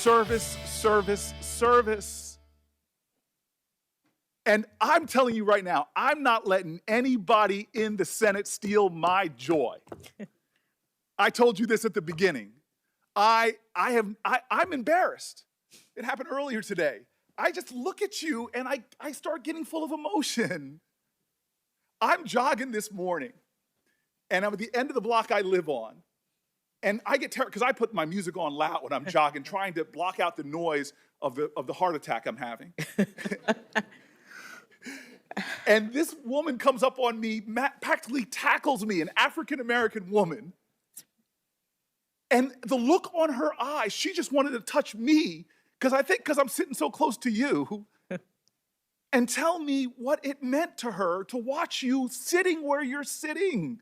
service, service, service. And I'm telling you right now, I'm not letting anybody in the Senate steal my joy. I told you this at the beginning. I'm embarrassed. It happened earlier today. I just look at you and I start getting full of emotion. I'm jogging this morning, and I'm at the end of the block I live on. And I get terrified because I put my music on loud when I'm jogging, trying to block out the noise of the heart attack I'm having. And this woman comes up on me, practically tackles me, an African-American woman. And the look on her eyes, she just wanted to touch me because I'm sitting so close to you, and tell me what it meant to her to watch you sitting where you're sitting.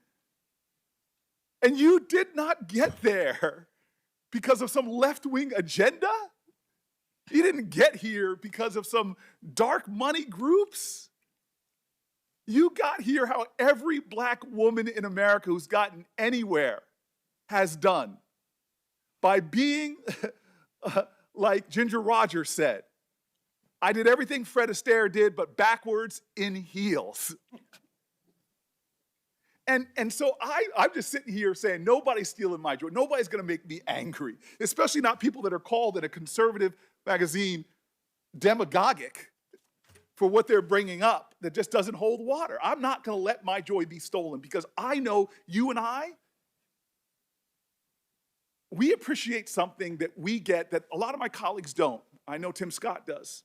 And you did not get there because of some left-wing agenda. You didn't get here because of some dark money groups. You got here how every black woman in America who's gotten anywhere has done, by being like Ginger Rogers said, I did everything Fred Astaire did, but backwards in heels. And so I'm just sitting here saying, nobody's stealing my joy. Nobody's going to make me angry, especially not people that are called in a conservative magazine demagogic for what they're bringing up that just doesn't hold water. I'm not going to let my joy be stolen because I know you and we appreciate something that we get that a lot of my colleagues don't. I know Tim Scott does.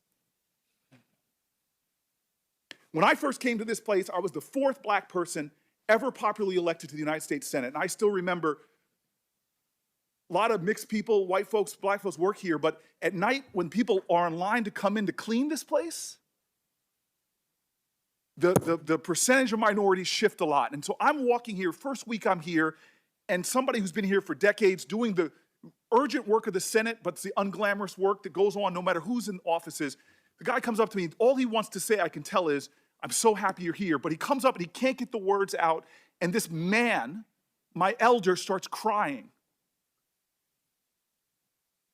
When I first came to this place, I was the 4th black person ever popularly elected to the United States Senate. And I still remember a lot of mixed people, white folks, black folks work here, but at night when people are in line to come in to clean this place, the percentage of minorities shift a lot. And so I'm walking here, first week I'm here, and somebody who's been here for decades doing the urgent work of the Senate, but it's the unglamorous work that goes on no matter who's in offices. The guy comes up to me, all he wants to say, I can tell, is, I'm so happy you're here. But he comes up and he can't get the words out, and this man, my elder, starts crying.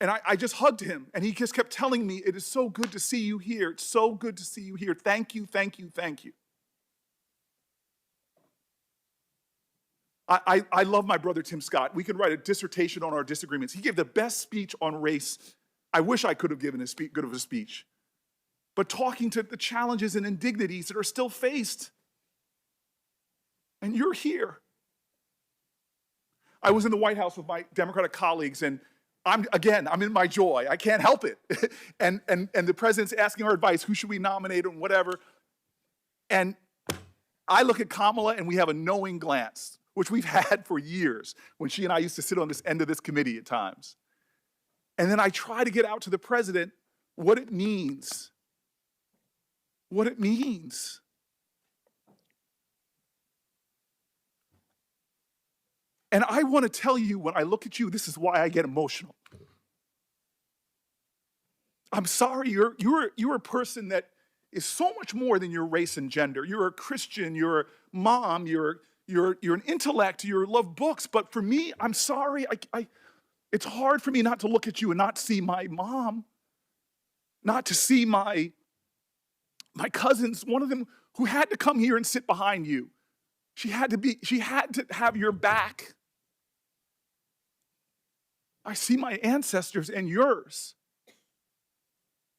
And I just hugged him, and he just kept telling me, it is so good to see you here. It's so good to see you here. Thank you, thank you, thank you. I love my brother Tim Scott. We can write a dissertation on our disagreements. He gave the best speech on race. I wish I could have given good of a speech. But talking to the challenges and indignities that are still faced. And you're here. I was in the White House with my Democratic colleagues, and I'm in my joy. I can't help it. and the president's asking our advice, who should we nominate and whatever. And I look at Kamala and we have a knowing glance, which we've had for years when she and I used to sit on this end of this committee at times. And then I try to get out to the president what it means. What it means. And I want to tell you, when I look at you, this is why I get emotional. I'm sorry, you're a person that is so much more than your race and gender. You're a Christian, you're a mom, you're an intellect, you love books, but for me, I'm sorry, it's hard for me not to look at you and not see my mom, not to see my cousins, one of them who had to come here and sit behind you. She had to have your back. I see my ancestors and yours.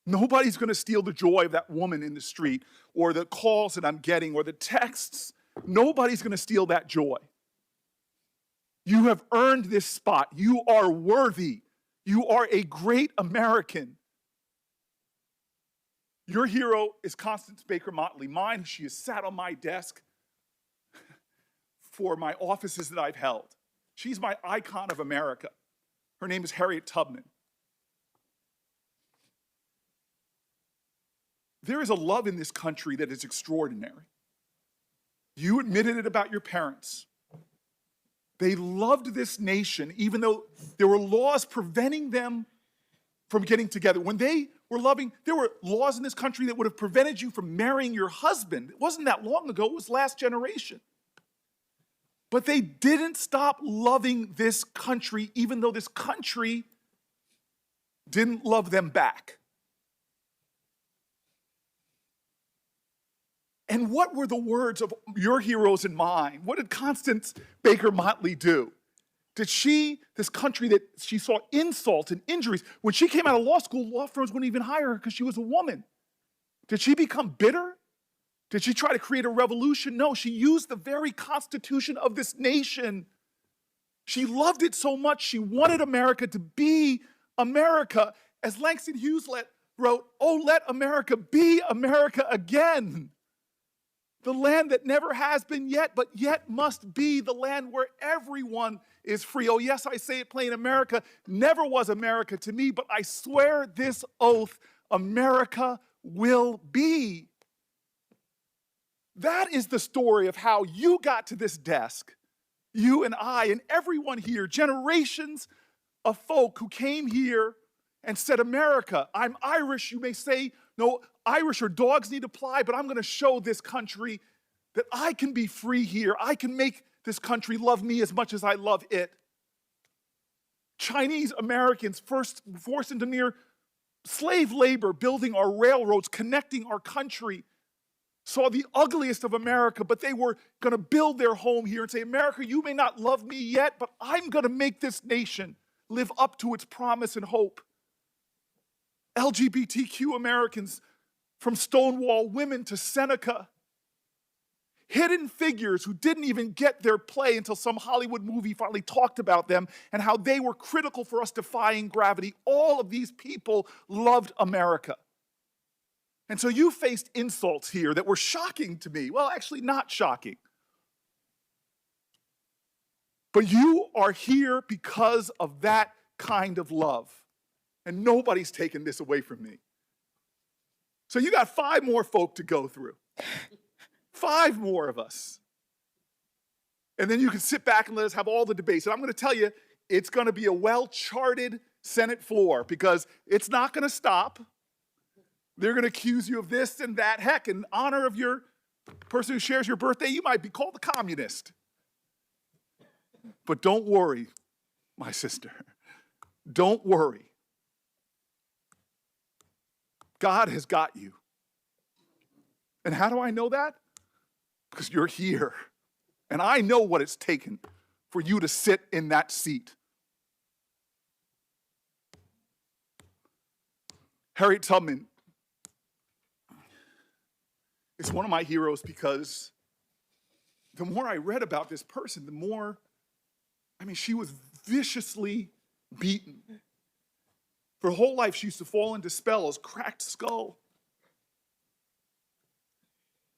Nobody's going to steal the joy of that woman in the street or the calls that I'm getting or the texts. Nobody's going to steal that joy. You have earned this spot. You are worthy. You are a great American. Your hero is Constance Baker Motley. Mine, she has sat on my desk for my offices that I've held. She's my icon of America. Her name is Harriet Tubman. There is a love in this country that is extraordinary. You admitted it about your parents. They loved this nation, even though there were laws preventing them from getting together. When they were loving, there were laws in this country that would have prevented you from marrying your husband. It wasn't that long ago, it was last generation. But they didn't stop loving this country, even though this country didn't love them back. And what were the words of your heroes and mine? What did Constance Baker Motley do? Did she, this country that she saw insult and injuries, when she came out of law school, law firms wouldn't even hire her because she was a woman. Did she become bitter? Did she try to create a revolution? No, she used the very constitution of this nation. She loved it so much, she wanted America to be America. As Langston Hughes wrote, "Oh, let America be America again." The land that never has been yet, but yet must be the land where everyone is free. Oh, yes, I say it plain, America never was America to me, but I swear this oath, America will be. That is the story of how you got to this desk, you and I and everyone here, generations of folk who came here and said, America, I'm Irish. You may say, no, Irish or dogs need to fly, but I'm going to show this country that I can be free here. I can make this country love me as much as I love it. Chinese Americans, first forced into near slave labor, building our railroads, connecting our country, saw the ugliest of America, but they were going to build their home here and say, America, you may not love me yet, but I'm going to make this nation live up to its promise and hope. LGBTQ Americans, from Stonewall women to Seneca, hidden figures who didn't even get their play until some Hollywood movie finally talked about them and how they were critical for us defying gravity. All of these people loved America. And so you faced insults here that were shocking to me. Well, actually not shocking. But you are here because of that kind of love. And nobody's taken this away from me. So you got 5 more folk to go through. 5 more of us. And then you can sit back and let us have all the debates. And I'm going to tell you, it's going to be a well-charted Senate floor because it's not going to stop. They're going to accuse you of this and that. Heck, in honor of your person who shares your birthday, you might be called a communist. But don't worry, my sister. Don't worry. God has got you. And how do I know that? Because you're here. And I know what it's taken for you to sit in that seat. Harriet Tubman is one of my heroes because the more I read about this person, the more, she was viciously beaten. For her whole life, she used to fall into spells, cracked skull.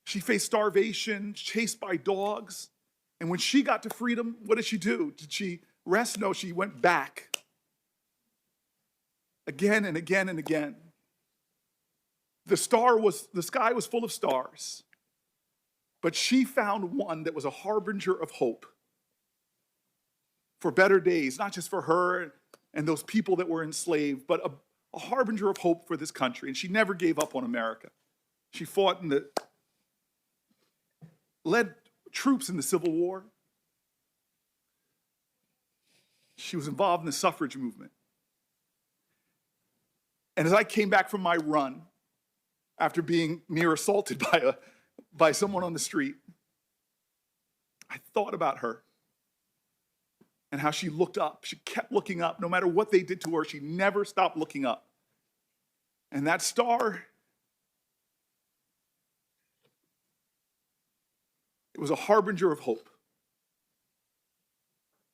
She faced starvation, chased by dogs. And when she got to freedom, what did she do? Did she rest? No, she went back. Again and again and again. The sky was full of stars. But she found one that was a harbinger of hope for better days, not just for her and those people that were enslaved, but a harbinger of hope for this country. And she never gave up on America. She fought led troops in the Civil War. She was involved in the suffrage movement. And as I came back from my run, after being near assaulted by someone on the street, I thought about her and how she looked up. She kept looking up. No matter what they did to her, she never stopped looking up. And that star, it was a harbinger of hope.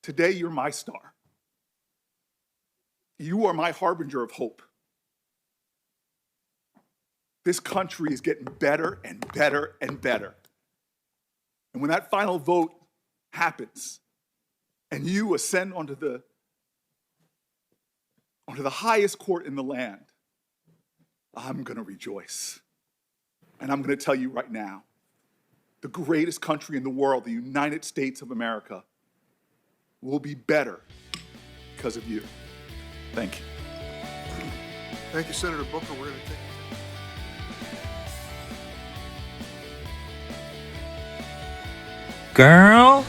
Today, you're my star. You are my harbinger of hope. This country is getting better and better and better. And when that final vote happens, and you ascend onto the highest court in the land, I'm going to rejoice. And I'm going to tell you right now, the greatest country in the world, the United States of America, will be better because of you. Thank you. Thank you, Senator Booker. We're going to take Girl.